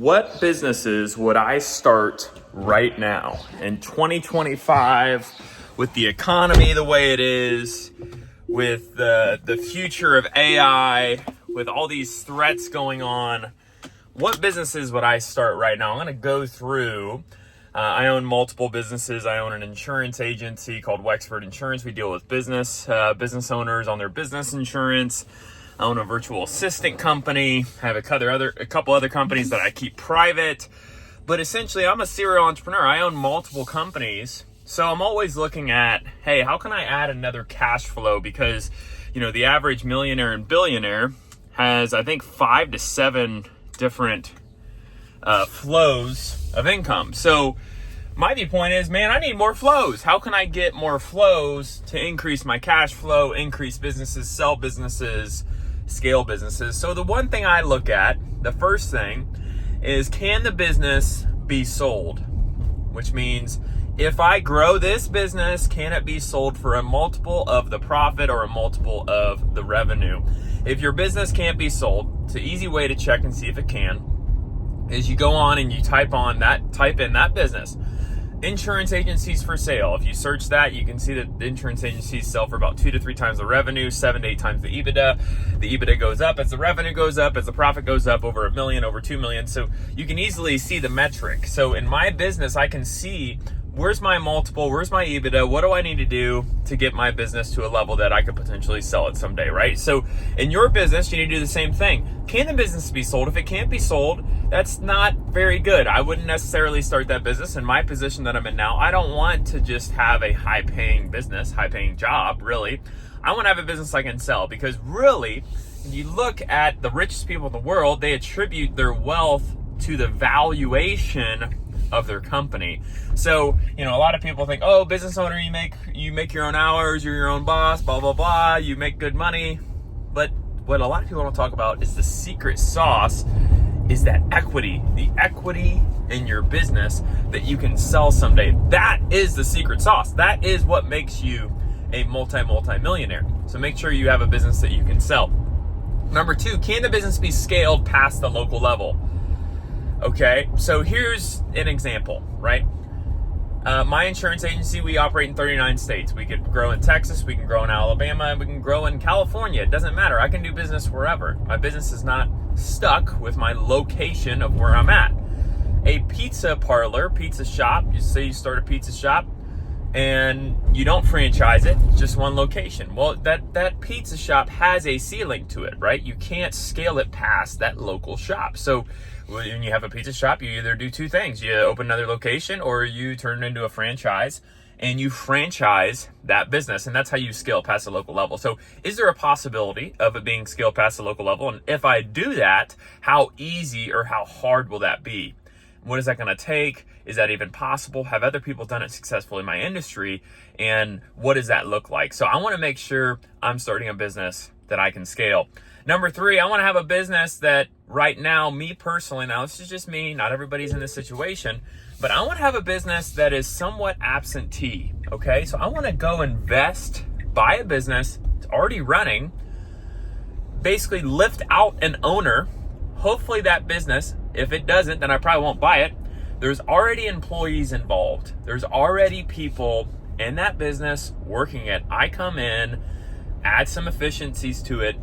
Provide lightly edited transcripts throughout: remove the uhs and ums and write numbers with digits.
what businesses would I start right now in 2025 with the economy the way it is, with the future of AI, with all these threats going on? What businesses would I start right now? I'm going to go through. I own multiple businesses. I own an insurance agency called Wexford Insurance. We deal with business owners on their business insurance. I own a virtual assistant company. I have a couple other companies that I keep private. But essentially, I'm a serial entrepreneur. I own multiple companies. So I'm always looking at, hey, how can I add another cash flow? Because, the average millionaire and billionaire has, I think, 5 to 7 different flows of income. So my viewpoint is, man, I need more flows. How can I get more flows to increase my cash flow, increase businesses, sell businesses, scale businesses? So the one thing I look at, the first thing is, can the business be sold? Which means, if I grow this business, can it be sold for a multiple of the profit or a multiple of the revenue? If your business can't be sold, it's an easy way to check and see if it can is you go on and you type in that business. Insurance agencies for sale. If you search that, you can see that the insurance agencies sell for about 2 to 3 times the revenue, 7 to 8 times the EBITDA. The EBITDA goes up as the revenue goes up, as the profit goes up, over $1 million, over $2 million. So you can easily see the metric. So in my business, I can see, where's my multiple? Where's my EBITDA? What do I need to do to get my business to a level that I could potentially sell it someday, right? So in your business, you need to do the same thing. Can the business be sold? If it can't be sold, that's not very good. I wouldn't necessarily start that business. In my position that I'm in now, I don't want to just have a high-paying business, high-paying job, really. I want to have a business I can sell, because really, if you look at the richest people in the world, they attribute their wealth to the valuation of their company. So, a lot of people think, oh, business owner, you make your own hours, you're your own boss, blah, blah, blah, you make good money. But what a lot of people don't talk about is the secret sauce is that equity, the equity in your business that you can sell someday. That is the secret sauce. That is what makes you a multi-millionaire. So make sure you have a business that you can sell. Number 2, can the business be scaled past the local level? Okay, so here's an example, right? My insurance agency, we operate in 39 states. We could grow in Texas, we can grow in Alabama, and we can grow in California. It doesn't matter. I can do business wherever. My business is not stuck with my location of where I'm at. A pizza parlor, pizza shop, you say you start a pizza shop and you don't franchise it, just one location. Well, that pizza shop has a ceiling to it, right? You can't scale it past that local shop. So when you have a pizza shop, you either do 2 things. You open another location, or you turn it into a franchise and you franchise that business. And that's how you scale past the local level. So is there a possibility of it being scaled past the local level? And if I do that, how easy or how hard will that be? What is that going to take? Is that even possible? Have other people done it successfully in my industry? And what does that look like? So I want to make sure I'm starting a business that I can scale. Number 3, I want to have a business that right now, me personally, now this is just me, not everybody's in this situation, but I want to have a business that is somewhat absentee, okay? So I want to go invest, buy a business, it's already running, basically lift out an owner. Hopefully that business, if it doesn't, then I probably won't buy it. There's already employees involved. There's already people in that business working it. I come in, add some efficiencies to it,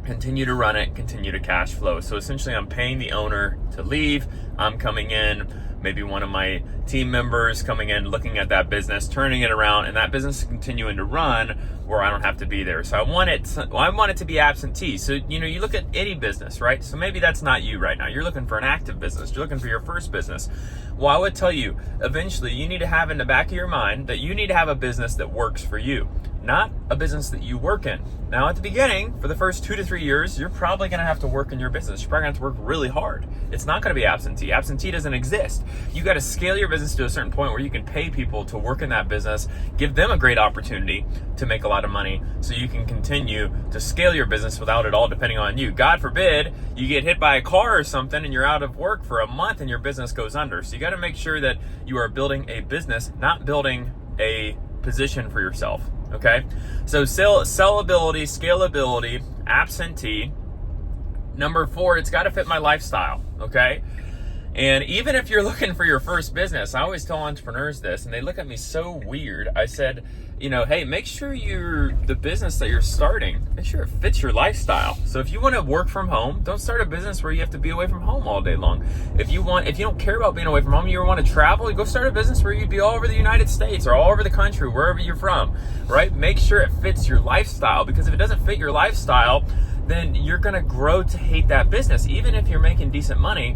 continue to run it, continue to cash flow. So essentially I'm paying the owner to leave. I'm coming in, maybe one of my team members coming in, looking at that business, turning it around, and that business is continuing to run where I don't have to be there. So I want it to be absentee. So, you look at any business, right? So maybe that's not you right now. You're looking for an active business. You're looking for your first business. Well, I would tell you, eventually you need to have in the back of your mind that you need to have a business that works for you, not a business that you work in. Now, at the beginning, for the first 2 to 3 years, you're probably going to have to work in your business. You're probably going to have to work really hard. It's not going to be absentee. Absentee doesn't exist. You got to scale your business to a certain point where you can pay people to work in that business, give them a great opportunity to make a lot of money so you can continue to scale your business without it all depending on you. God forbid you get hit by a car or something and you're out of work for a month and your business goes under. So you got to make sure that you are building a business, not building a position for yourself. Okay, so sellability, scalability, absentee. Number 4, it's got to fit my lifestyle. Okay, And even if you're looking for your first business, I always tell entrepreneurs this, and they look at me so weird. I said, hey, make sure the business that you're starting, make sure it fits your lifestyle. So if you want to work from home, don't start a business where you have to be away from home all day long. If you don't care about being away from home, you want to travel, you go start a business where you'd be all over the United States or all over the country, wherever you're from, right? Make sure it fits your lifestyle, because if it doesn't fit your lifestyle, then you're going to grow to hate that business. Even if you're making decent money,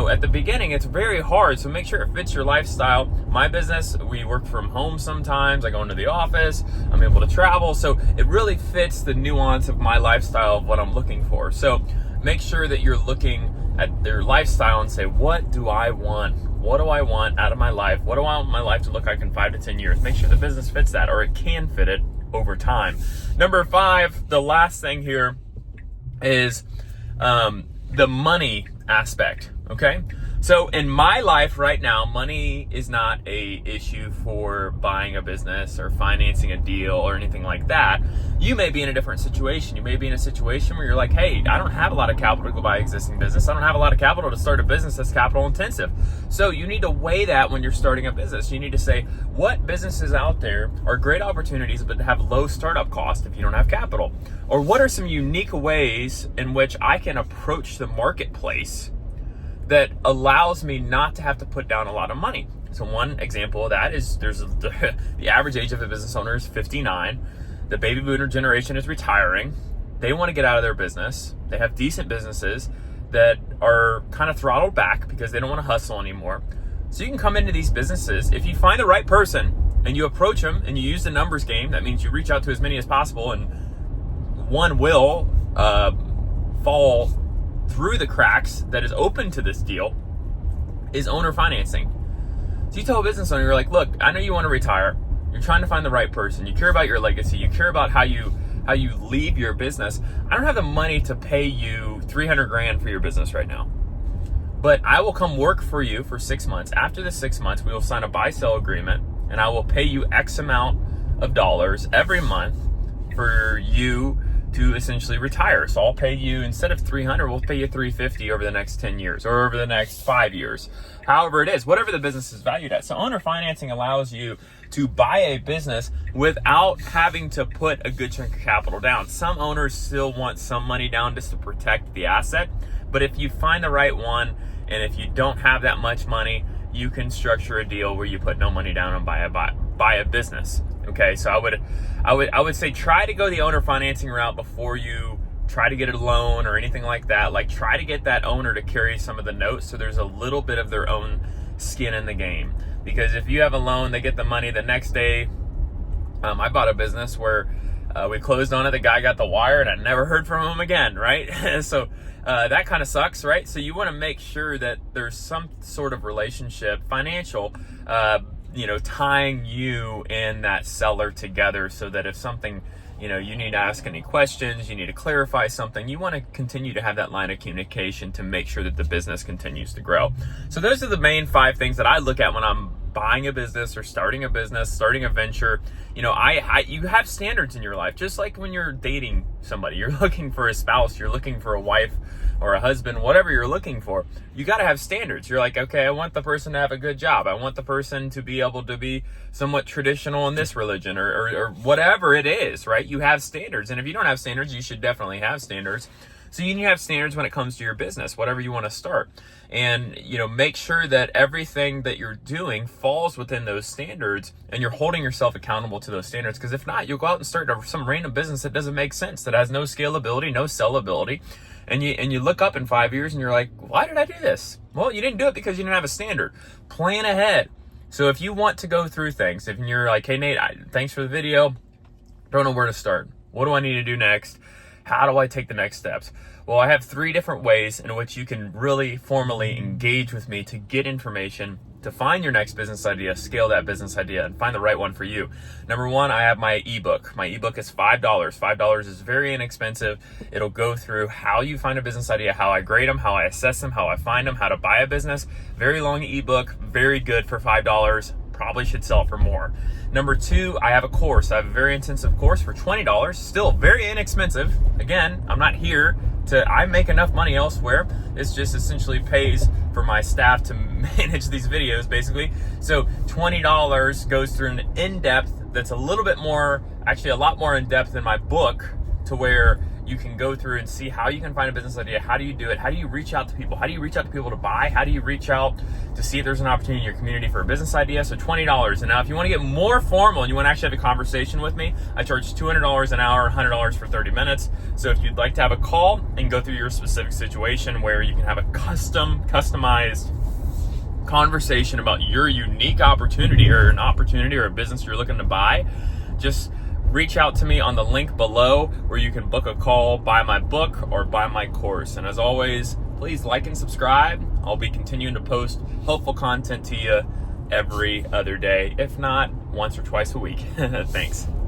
at the beginning, it's very hard. So make sure it fits your lifestyle. My business, we work from home sometimes. I go into the office. I'm able to travel. So it really fits the nuance of my lifestyle of what I'm looking for. So make sure that you're looking at their lifestyle and say, what do I want? What do I want out of my life? What do I want my life to look like in 5 to 10 years? Make sure the business fits that, or it can fit it over time. Number 5, the last thing here is the money aspect. Okay, so in my life right now, money is not a issue for buying a business or financing a deal or anything like that. You may be in a different situation. You may be in a situation where you're like, hey, I don't have a lot of capital to go buy existing business. I don't have a lot of capital to start a business that's capital intensive. So you need to weigh that when you're starting a business. You need to say, what businesses out there are great opportunities but have low startup cost if you don't have capital? Or what are some unique ways in which I can approach the marketplace that allows me not to have to put down a lot of money? So one example of that is the average age of a business owner is 59. The baby boomer generation is retiring. They want to get out of their business. They have decent businesses that are kind of throttled back because they don't want to hustle anymore. So you can come into these businesses. If you find the right person and you approach them and you use the numbers game, that means you reach out to as many as possible, and one will fall through the cracks that is open to this deal, is owner financing. So you tell a business owner, you're like, look, I know you want to retire. You're trying to find the right person. You care about your legacy. You care about how you leave your business. I don't have the money to pay you $300,000 for your business right now, but I will come work for you for 6 months. After the 6 months, we will sign a buy-sell agreement, and I will pay you X amount of dollars every month for you to essentially retire. So I'll pay you, instead of $300, we'll pay you $350 over the next 10 years or over the next 5 years. However it is, whatever the business is valued at. So owner financing allows you to buy a business without having to put a good chunk of capital down. Some owners still want some money down just to protect the asset. But if you find the right one, and if you don't have that much money, you can structure a deal where you put no money down and buy a business. Okay, so I would say try to go the owner financing route before you try to get a loan or anything like that. Like, try to get that owner to carry some of the notes so there's a little bit of their own skin in the game. Because if you have a loan, they get the money the next day. I bought a business where we closed on it. The guy got the wire and I never heard from him again, right? So that kind of sucks, right? So you want to make sure that there's some sort of relationship, financial, tying you and that seller together, so that if something, you need to ask any questions, you need to clarify something, you want to continue to have that line of communication to make sure that the business continues to grow. So those are the main 5 things that I look at when I'm buying a business or starting a business, starting a venture. You have standards in your life, just like when you're dating somebody. You're looking for a spouse, you're looking for a wife or a husband, whatever you're looking for. You got to have standards. You're like, okay, I want the person to have a good job. I want the person to be able to be somewhat traditional in this religion or whatever it is, right? You have standards. And if you don't have standards, you should definitely have standards. So you need to have standards when it comes to your business, whatever you want to start. And, make sure that everything that you're doing falls within those standards and you're holding yourself accountable to those standards. Because if not, you'll go out and start some random business that doesn't make sense, that has no scalability, no sellability. And you look up in 5 years and you're like, why did I do this? Well, you didn't do it because you didn't have a standard. Plan ahead. So if you want to go through things, if you're like, hey, Nate, thanks for the video. Don't know where to start. What do I need to do next? How do I take the next steps? Well, I have 3 different ways in which you can really formally engage with me to get information, to find your next business idea, scale that business idea, and find the right one for you. Number 1, I have my ebook. My ebook is $5. $5 is very inexpensive. It'll go through how you find a business idea, how I grade them, how I assess them, how I find them, how to buy a business. Very long ebook, very good for $5. Probably should sell it for more. Number 2, I have a course. I have a very intensive course for $20. Still very inexpensive. Again, I'm not here I make enough money elsewhere. This just essentially pays for my staff to manage these videos, basically. So $20 goes through an in-depth that's a little bit more, actually a lot more in-depth than my book, to where you can go through and see how you can find a business idea. How do you do it? How do you reach out to people? How do you reach out to people to buy? How do you reach out to see if there's an opportunity in your community for a business idea? So $20. And now if you want to get more formal and you want to actually have a conversation with me, I charge $200 an hour, $100 for 30 minutes. So if you'd like to have a call and go through your specific situation where you can have a customized conversation about your unique opportunity, or an opportunity or a business you're looking to buy, just reach out to me on the link below where you can book a call, buy my book, or buy my course. And as always, please like and subscribe. I'll be continuing to post helpful content to you every other day, if not once or twice a week. Thanks.